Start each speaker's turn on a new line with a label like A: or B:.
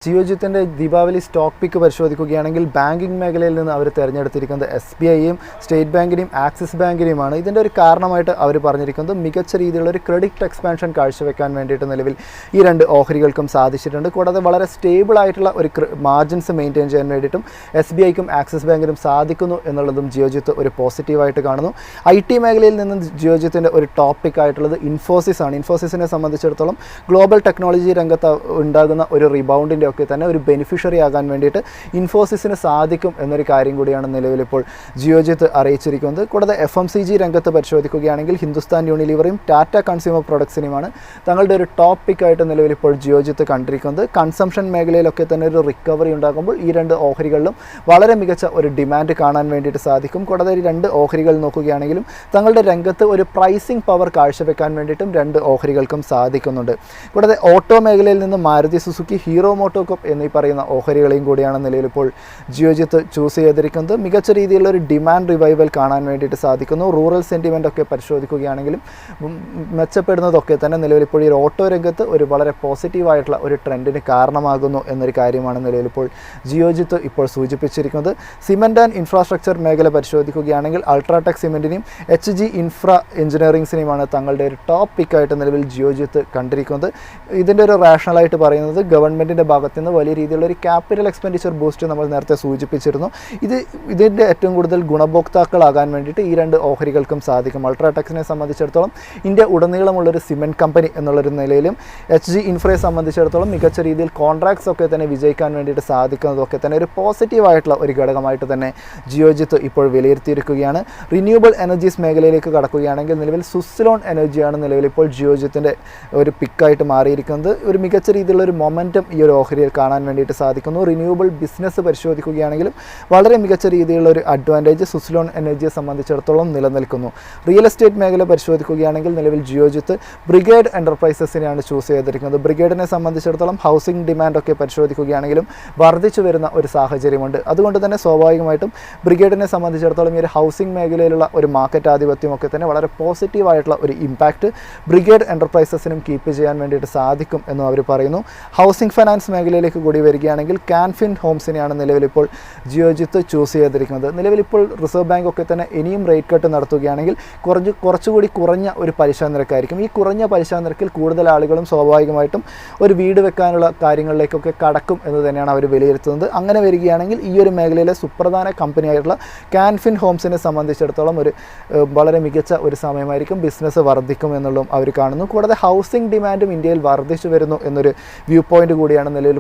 A: ജിയോജിത്തിൻ്റെ Deepavali stock പിക്ക് പരിശോധിക്കുകയാണെങ്കിൽ banking മേഖലയിൽ നിന്ന് അവർ തിരഞ്ഞെടുത്തിരിക്കുന്നത് SBIയെയും സ്റ്റേറ്റ് ബാങ്കിനെയും ആക്സിസ് ബാങ്കിനെയുമാണ്. ഇതിൻ്റെ ഒരു കാരണമായിട്ട് അവർ പറഞ്ഞിരിക്കുന്നത് മികച്ച രീതിയിലുള്ള ഒരു ക്രെഡിറ്റ് എക്സ്പാൻഷൻ കാഴ്ചവെക്കാൻ വേണ്ടിയിട്ട് നിലവിൽ ഈ രണ്ട് ഓഹരികൾക്കും സാധിച്ചിട്ടുണ്ട്. കൂടാതെ വളരെ സ്റ്റേബിൾ ആയിട്ടുള്ള ഒരു മാർജിൻസ് മെയിൻറ്റെയിൻ ചെയ്യാൻ വേണ്ടിയിട്ടും SBIക്കും ആക്സിസ് ബാങ്കിനും സാധിക്കുന്നു എന്നുള്ളതും ജിയോജിത്ത് ഒരു പോസിറ്റീവായിട്ട് കാണുന്നു. IT മേഖലയിൽ നിന്നും ജിയോജിത്തിൻ്റെ ഒരു ടോപ്പിക് ആയിട്ടുള്ളത് ഇൻഫോസിസ് ആണ്. ഇൻഫോസിസിനെ സംബന്ധിച്ചിടത്തോളം ഗ്ലോബൽ ടെക്നോളജി രംഗത്ത് ഉണ്ടാകുന്ന ഒരു റിബൗണ്ടിൻ്റെ ഒക്കെ തന്നെ ഒരു ബെനിഫിഷ്യറി ആകാൻ വേണ്ടിയിട്ട് ഇൻഫോസിസിന് സാധിക്കും എന്നൊരു കാര്യം കൂടിയാണ് നിലവിലിപ്പോൾ ജിയോജിത്ത് അറിയിച്ചിരിക്കുന്നത്. കൂടാതെ FMCG രംഗത്ത് പരിശോധിക്കുകയാണെങ്കിൽ ഹിന്ദുസ്ഥാൻ യൂണിലിവറും ടാറ്റ കൺസ്യൂമർ പ്രൊഡക്ട്സിനുമാണ് തങ്ങളുടെ ഒരു ടോപ്പിക്കായിട്ട് നിലവിലിപ്പോൾ ജിയോജിത്ത് കണ്ടിരിക്കുന്നത്. കൺസംഷൻ മേഖലയിലൊക്കെ തന്നെ ഒരു റിക്കവറി ഉണ്ടാകുമ്പോൾ ഈ രണ്ട് ഓഹരികളിലും വളരെ മികച്ച ഒരു ഡിമാൻഡ് കാണാൻ വേണ്ടിയിട്ട് സാധിക്കും. കൂടാതെ ഈ രണ്ട് ഓഹരികൾ നോക്കുകയാണെങ്കിലും തങ്ങളുടെ രംഗത്ത് ഒരു പ്രൈസിംഗ് പവർ കാഴ്ചവെക്കാൻ വേണ്ടിയിട്ടും രണ്ട് ഓഹരികൾക്കും സാധിക്കുന്നുണ്ട്. കൂടാതെ ഓട്ടോ മേഖലയിൽ നിന്ന് മാരുതി സുസുക്കി, ഹീറോ മോട്ടോകോപ്പ് എന്നീ പറയുന്ന ഓഹരികളെയും കൂടിയാണ് നിലവിലിപ്പോൾ ജിയോജിത്ത് ചൂസ് ചെയ്തിരിക്കുന്നത്. മികച്ച രീതിയിലുള്ള ഒരു ഡിമാൻഡ് റിവൈവൽ കാണാൻ വേണ്ടിയിട്ട് സാധിക്കുന്നു. റൂറൽ സെൻറ്റിമെൻ്റ് ഒക്കെ പരിശോധിക്കുകയാണെങ്കിലും മെച്ചപ്പെടുന്നതൊക്കെ തന്നെ നിലവിലിപ്പോൾ ഈ ഓട്ടോ രംഗത്ത് ഒരു വളരെ പോസിറ്റീവായിട്ടുള്ള ഒരു ട്രെൻഡിന് കാരണമാകുന്നു എന്നൊരു കാര്യമാണ് നിലവിലിപ്പോൾ ജിയോജിത്ത് ഇപ്പോൾ സൂചിപ്പിച്ചിരിക്കുന്നത്. സിമെൻറ്റ് ആൻഡ് ഇൻഫ്രാസ്ട്രക്ചർ മേഖല പരിശോധിക്കുകയാണെങ്കിൽ അൾട്രാടെക് സിമെൻറ്റിനെയും HG ഇൻഫ്ര എഞ്ചിനീയറിംഗ്സിനെയുമാണ് തങ്ങളുടെ ഒരു ടോപ്പ് പിക്കായിട്ട് നിലവിൽ ജിയോജിത്ത് കണ്ടിരിക്കുന്നത്. ഇതിൻ്റെ ഒരു റാഷണലായിട്ട് പറയുന്നത് ഗവൺമെൻറ്റിൻ്റെ ഭാഗത്തു നിന്ന് വലിയ രീതിയിലുള്ള ഒരു ക്യാപിറ്റൽ എക്സ്പെൻഡിച്ചർ ബൂസ്റ്റ് നമ്മൾ നേരത്തെ സൂചിപ്പിച്ചിരുന്നു. ഇതിൻ്റെ ഏറ്റവും കൂടുതൽ ഗുണഭോക്താക്കളാകാൻ വേണ്ടിയിട്ട് ഈ രണ്ട് ഓഹരികൾക്കും സാധിക്കും. അൾട്രാടെക്സിനെ സംബന്ധിച്ചിടത്തോളം ഇന്ത്യ ഉടനീളമുള്ളൊരു സിമെൻറ്റ് കമ്പനി എന്നുള്ളൊരു നിലയിലും HG ഇൻഫ്രയെ സംബന്ധിച്ചിടത്തോളം മികച്ച രീതിയിൽ കോൺട്രാക്ട്സ് ഒക്കെ തന്നെ വിജയിക്കാൻ വേണ്ടിയിട്ട് സാധിക്കുന്നതൊക്കെ തന്നെ ഒരു പോസിറ്റീവായിട്ടുള്ള ഒരു ഘടകമായിട്ട് തന്നെ ജിയോജിത്ത് ഇപ്പോൾ വിലയിരുത്തിയിരിക്കുകയാണ്. റിന്യൂവബിൾ എനർജീസ് മേഖലയിലേക്ക് കടക്കുകയാണെങ്കിൽ നിലവിൽ സുസ്ലോൺ എനർജിയാണ് നിലവിലിപ്പോൾ ജിയോജിത്തിൻ്റെ ഒരു പിക്കായിട്ട് മാറിയിരിക്കുന്നത്. ഒരു മികച്ച രീതിയിലുള്ള ഒരു മൊമെൻറ്റം ഈ ഒരു ഓഹരിയിൽ കാണാൻ വേണ്ടിയിട്ട് സാധിക്കുന്നു. റിന്യൂവബിൾ ബിസിനസ് പരിശോധിക്കുകയാണെങ്കിലും വളരെ മികച്ച രീതിയിലുള്ള ഒരു അഡ്വാൻറ്റേജ് സുസ്ലോൺ എനർജിയെ സംബന്ധിച്ചിടത്തോളം നിലനിൽക്കുന്നു. റിയൽ എസ്റ്റേറ്റ് മേഖല പരിശോധിക്കുകയാണെങ്കിൽ നിലവിൽ ജിയോജിത്ത് ബ്രിഗേഡ് എൻ്റർപ്രൈസസിനെയാണ് ചൂസ് ചെയ്തിരിക്കുന്നത്. ബ്രിഗേഡിനെ സംബന്ധിച്ചിടത്തോളം ഹൗസിംഗ് ഡിമാൻഡൊക്കെ പരിശോധിക്കുകയാണെങ്കിലും വർദ്ധിച്ചു വരുന്ന ഒരു സാഹചര്യമുണ്ട്. അതുകൊണ്ട് തന്നെ സ്വാഭാവികമായിട്ടും ബ്രിഗേഡിനെ സംബന്ധിച്ചിടത്തോളം ഈ ഒരു ഹൗസിംഗ് മേഖലയിലുള്ള ഒരു മാർക്കറ്റ് ആധിപത്യമൊക്കെ തന്നെ വളരെ പോസിറ്റീവായിട്ടുള്ള ഒരു ഇമ്പാക്റ്റ് ബ്രിഗേഡ് എൻ്റർപ്രൈസസിനും കീപ്പ് ചെയ്യാൻ വേണ്ടിയിട്ട് സാധിക്കും എന്നും അവർ പറയുന്നു. ഹൗസിംഗ് ഫൈനാൻസ് മേഖലയിലേക്ക് കൂടി വരികയാണെങ്കിൽ കാൻഫിൻ ഹോംസിനെയാണ് നിലവിലിപ്പോൾ ജിയോജിത്ത് ചൂസ് ചെയ്തിരിക്കുന്നത്. നിലവിലിപ്പോൾ റിസർവ് ബാങ്ക് ഒക്കെ തന്നെ ഇനിയും റേറ്റ് കട്ട് നടത്തുകയാണെങ്കിൽ കുറച്ചുകൂടി കുറഞ്ഞ ഒരു പലിശ നിരക്കായിരിക്കും. ഈ കുറഞ്ഞ പലിശ നിരക്കിൽ കൂടുതൽ ആളുകളും സ്വാഭാവികമായിട്ടും ഒരു വീട് വെക്കാനുള്ള കാര്യങ്ങളിലേക്കൊക്കെ കടക്കും എന്ന് തന്നെയാണ് അവർ വിലയിരുത്തുന്നത്. അങ്ങനെ വരികയാണെങ്കിൽ ഈ ഒരു മേഖലയിലെ സുപ്രധാന കമ്പനിയായിട്ടുള്ള കാൻഫിൻ ഹോംസിനെ സംബന്ധിച്ചിടത്തോളം ഒരു വളരെ മികച്ച ഒരു സമയമായിരിക്കും. ബിസിനസ് വർദ്ധിക്കും എന്നുള്ളതും അവർ കാണുന്നു. കൂടാതെ ഹൗസിംഗ് ഡിമാൻഡും ഇന്ത്യയിൽ വർദ്ധിച്ചു വരുന്നു എന്നൊരു വ്യൂ പോയിൻ്റ് കൂടിയാണ് നിലവിൽ